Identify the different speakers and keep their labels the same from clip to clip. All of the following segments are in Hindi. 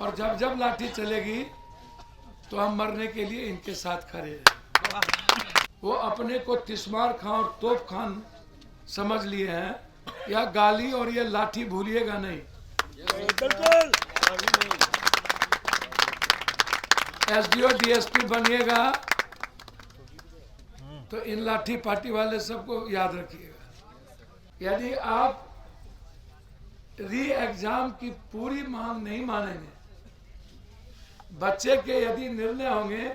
Speaker 1: और जब जब लाठी चलेगी तो हम मरने के लिए इनके साथ खड़े हैं। वो अपने को तिस्मार खान और तोप खान समझ लिए हैं, या गाली और ये लाठी भूलिएगा नहीं। एसडीओ डीएसपी बनिएगा तो इन लाठी पार्टी वाले सबको याद रखिएगा। यदि आप री एग्जाम की पूरी मांग नहीं मानेंगे, बच्चे के यदि निर्णय होंगे,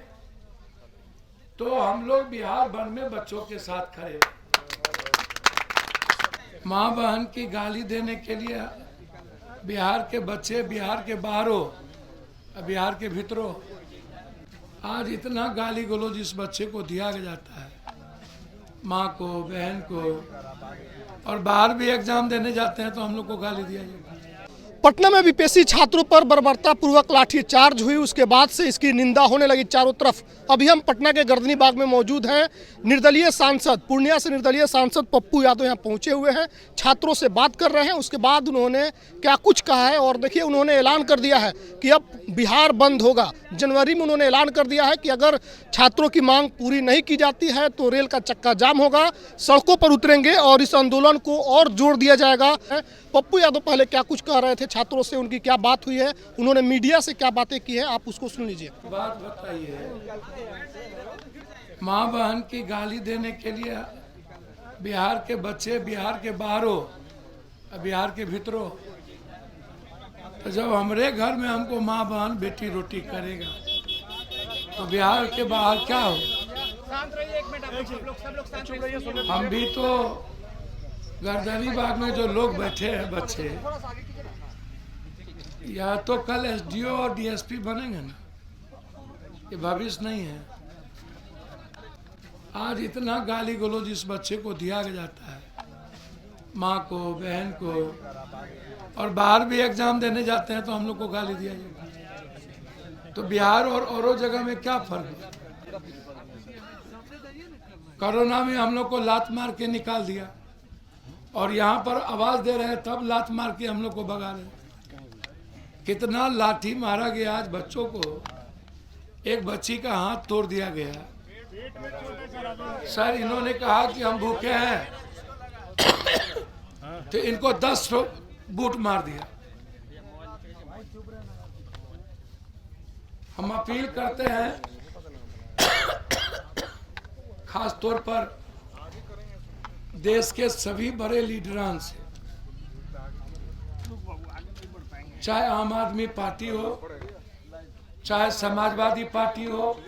Speaker 1: तो हम लोग बिहार भर में बच्चों के साथ खड़े। माँ बहन की गाली देने के लिए बिहार के बच्चे बिहार के बाहरों बिहार के भीतरों आज इतना गाली गलौज इस बच्चे को दिया जाता है, माँ को, बहन को, और बाहर भी एग्जाम देने जाते हैं तो हम लोग को गाली दिया जाता है।
Speaker 2: पटना में बीपीएससी छात्रों पर बर्बरतापूर्वक लाठीचार्ज हुई, उसके बाद से इसकी निंदा होने लगी चारों तरफ। अभी हम पटना के गर्दनी बाग में मौजूद हैं। निर्दलीय सांसद, पूर्णिया से निर्दलीय सांसद पप्पू यादव यहाँ पहुँचे हुए हैं, छात्रों से बात कर रहे हैं। उसके बाद उन्होंने क्या कुछ कहा है, और देखिए उन्होंने ऐलान कर दिया है कि अब बिहार बंद होगा। जनवरी में उन्होंने ऐलान कर दिया है कि अगर छात्रों की मांग पूरी नहीं की जाती है तो रेल का चक्का जाम होगा, सड़कों पर उतरेंगे और इस आंदोलन को और जोर दिया जाएगा। पप्पू यादव पहले क्या कुछ कह रहे थे छात्रों से, उनकी क्या बात हुई है, उन्होंने मीडिया से क्या बातें की है, आप उसको सुन लीजिए।
Speaker 1: बात बताइए, माँ बहन की गाली देने के लिए बिहार के बच्चे बिहार के बाहरों बिहार के भीतरों, तो जब हमारे घर में हमको माँ बहन बेटी रोटी करेगा तो बिहार के बाहर क्या हो। हम भी तो गर्दनी बाग में जो लोग बैठे हैं बच्चे, या तो कल एसडीओ और डीएसपी बनेंगे ना, ये भविष्य नहीं है। आज इतना गाली गलौज इस बच्चे को दिया जाता है, माँ को, बहन को, और बाहर भी एग्जाम देने जाते हैं तो हम लोग को गाली दिया जाता है। तो बिहार और जगह में क्या फर्क है। कोरोना में हम लोग को लात मार के निकाल दिया, और यहाँ पर आवाज दे रहे हैं तब लात मार के हम लोग को भगा रहे। कितना लाठी मारा गया आज बच्चों को, एक बच्ची का हाथ तोड़ दिया गया। सर इन्होंने कहा कि हम भूखे हैं तो इनको 10 बूट मार दिया। हम अपील करते हैं खास तौर पर देश के सभी बड़े लीडरान से, चाहे आम आदमी पार्टी हो, चाहे समाजवादी पार्टी हो,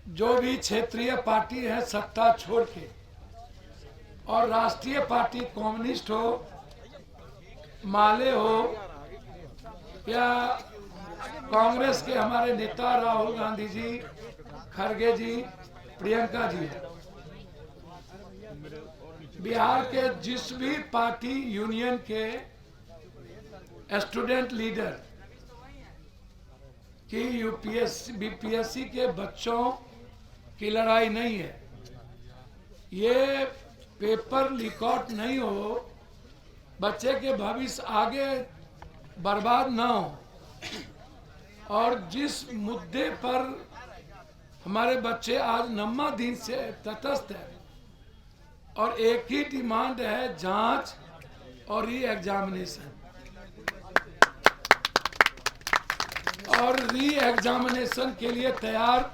Speaker 1: जो भी क्षेत्रीय पार्टी है सत्ता छोड़ के, और राष्ट्रीय पार्टी कम्युनिस्ट हो, माले हो, या कांग्रेस के हमारे नेता राहुल गांधी जी, खड़गे जी, प्रियंका जी, बिहार के जिस भी पार्टी यूनियन के स्टूडेंट लीडर की यूपीएससी बीपीएससी के बच्चों की लड़ाई नहीं है। ये पेपर लीक आउट नहीं हो, बच्चे के भविष्य आगे बर्बाद ना हो, और जिस मुद्दे पर हमारे बच्चे आज नम्मा दिन से तटस्थ है, और एक ही डिमांड है, जांच और री एग्जामिनेशन। और री एग्जामिनेशन के लिए तैयार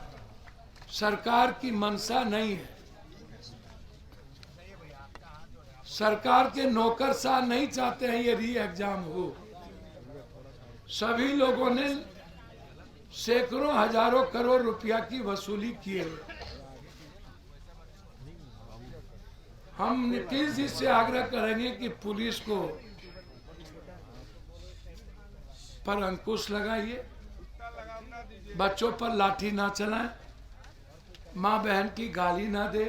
Speaker 1: सरकार की मंशा नहीं है। सरकार के नौकरशाह नहीं चाहते हैं ये री एग्जाम हो। सभी लोगों ने सैकड़ों हजारों करोड़ रुपया की वसूली की है। हम नीतीश जी से आग्रह करेंगे कि पुलिस को पर अंकुश लगाइए, बच्चों पर लाठी ना चलाएं, माँ बहन की गाली ना दे,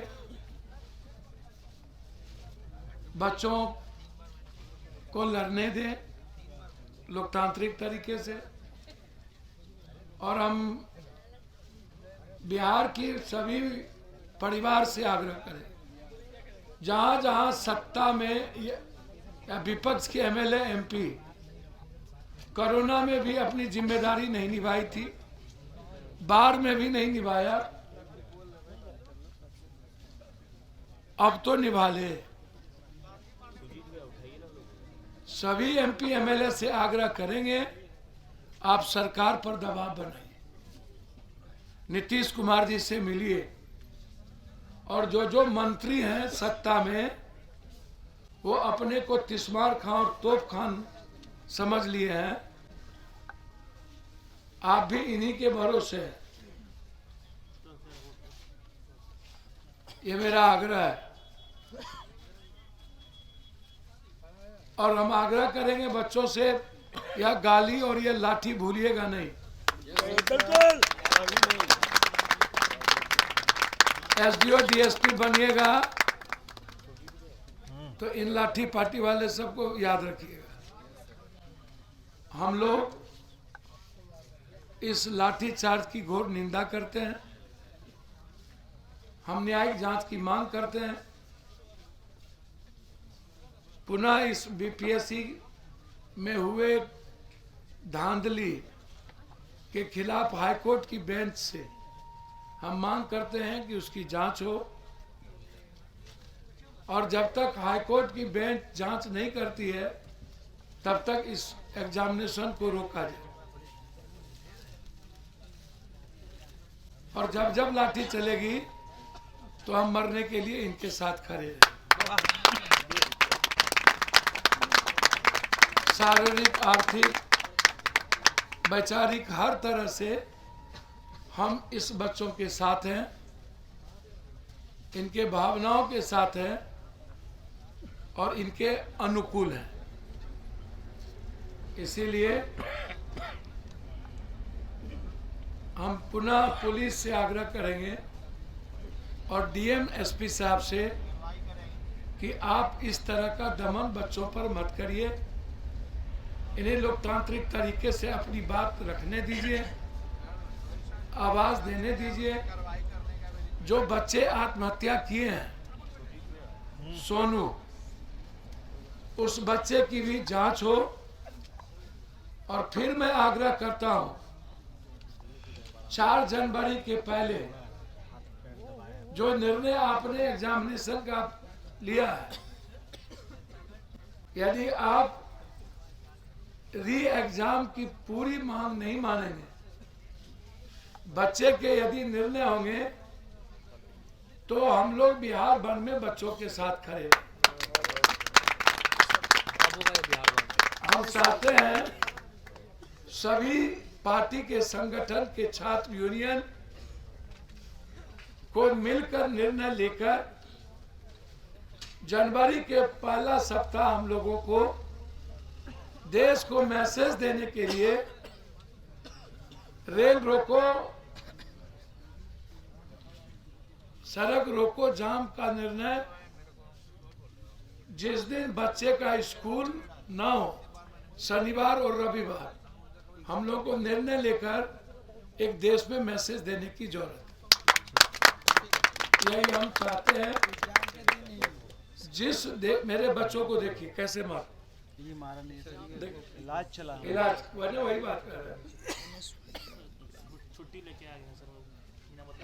Speaker 1: बच्चों को लड़ने दें लोकतांत्रिक तरीके से। और हम बिहार की सभी परिवार से आग्रह करें, जहाँ जहाँ सत्ता में या विपक्ष के एमएलए एमपी कोरोना में भी अपनी जिम्मेदारी नहीं निभाई थी, बाढ़ में भी नहीं निभाया, अब तो निभा ले। सभी एमपी एमएलए से आग्रह करेंगे, आप सरकार पर दबाव बनाइए, नीतीश कुमार जी से मिलिए, और जो मंत्री हैं सत्ता में वो अपने को तिस्मार खान और तोप खान समझ लिए हैं, आप भी इन्हीं के भरोसे हैं। ये मेरा आग्रह है, और हम आग्रह करेंगे बच्चों से, या गाली और ये लाठी भूलिएगा नहीं। एसडीओ डीएसपी बनिएगा तो इन लाठी पार्टी वाले सबको याद रखिएगा। हम लोग इस लाठी चार्ज की घोर निंदा करते हैं, हम न्यायिक जांच की मांग करते हैं। पुनः इस बीपीएससी में हुए धांधली के खिलाफ हाईकोर्ट की बेंच से हम मांग करते हैं कि उसकी जांच हो, और जब तक हाईकोर्ट की बेंच जांच नहीं करती है तब तक इस एग्जामिनेशन को रोका जाए, और जब जब लाठी चलेगी तो हम मरने के लिए इनके साथ खड़े हैं। शारीरिक, आर्थिक, वैचारिक हर तरह से हम इस बच्चों के साथ हैं, इनके भावनाओं के साथ हैं और इनके अनुकूल हैं। इसीलिए हम पुनः पुलिस से आग्रह करेंगे और डीएम एसपी साहब से कि आप इस तरह का दमन बच्चों पर मत करिए, इन्हें लोकतांत्रिक तरीके से अपनी बात रखने दीजिए, आवाज देने दीजिए। जो बच्चे आत्महत्या किए हैं सोनू, उस बच्चे की भी जांच हो। और फिर मैं आग्रह करता हूं, 4 जनवरी के पहले जो निर्णय आपने एग्जामिनेशन का लिया है, यदि आप री एग्जाम की पूरी मांग नहीं मानेंगे, बच्चे के यदि निर्णय होंगे तो हम लोग बिहार भर में बच्चों के साथ खड़े हैं। हम चाहते हैं सभी पार्टी के संगठन के छात्र यूनियन को मिलकर निर्णय लेकर जनवरी के पहला सप्ताह हम लोगों को देश को मैसेज देने के लिए रेल रोको, सड़क रोको जाम का निर्णय जिस दिन बच्चे का स्कूल ना हो, शनिवार और रविवार, हम लोग को निर्णय लेकर एक देश में मैसेज देने की जरूरत है। यही हम चाहते हैं। मेरे बच्चों को देखिए कैसे मार,
Speaker 3: ये मारा नहीं, इलाज चला,
Speaker 1: इलाज वही बात कर रहे हैं।
Speaker 3: छुट्टी लेके आ गया सर।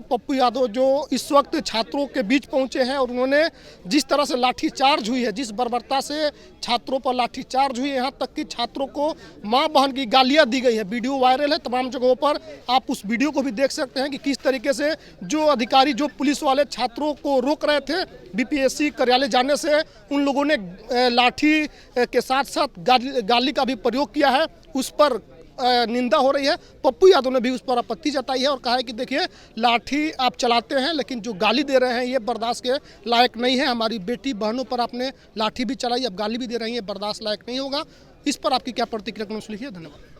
Speaker 2: पप्पू यादव जो इस वक्त छात्रों के बीच पहुंचे हैं और उन्होंने जिस तरह से लाठीचार्ज हुई है, जिस बर्बरता से छात्रों पर लाठीचार्ज हुई है, यहाँ तक कि छात्रों को मां बहन की गालियां दी गई है। वीडियो वायरल है तमाम जगहों पर, आप उस वीडियो को भी देख सकते हैं कि किस तरीके से जो अधिकारी, जो पुलिस वाले छात्रों को रोक रहे थे बीपीएससी कार्यालय जाने से, उन लोगों ने लाठी के साथ साथ गाली का भी प्रयोग किया है। उस पर निंदा हो रही है। पप्पू यादव ने भी उस पर आपत्ति जताई है और कहा है कि देखिए, लाठी आप चलाते हैं लेकिन जो गाली दे रहे हैं ये बर्दाश्त के लायक नहीं है। हमारी बेटी बहनों पर आपने लाठी भी चलाई, अब गाली भी दे रही है, बर्दाश्त लायक नहीं होगा। इस पर आपकी क्या प्रतिक्रिया, लिखिए। धन्यवाद।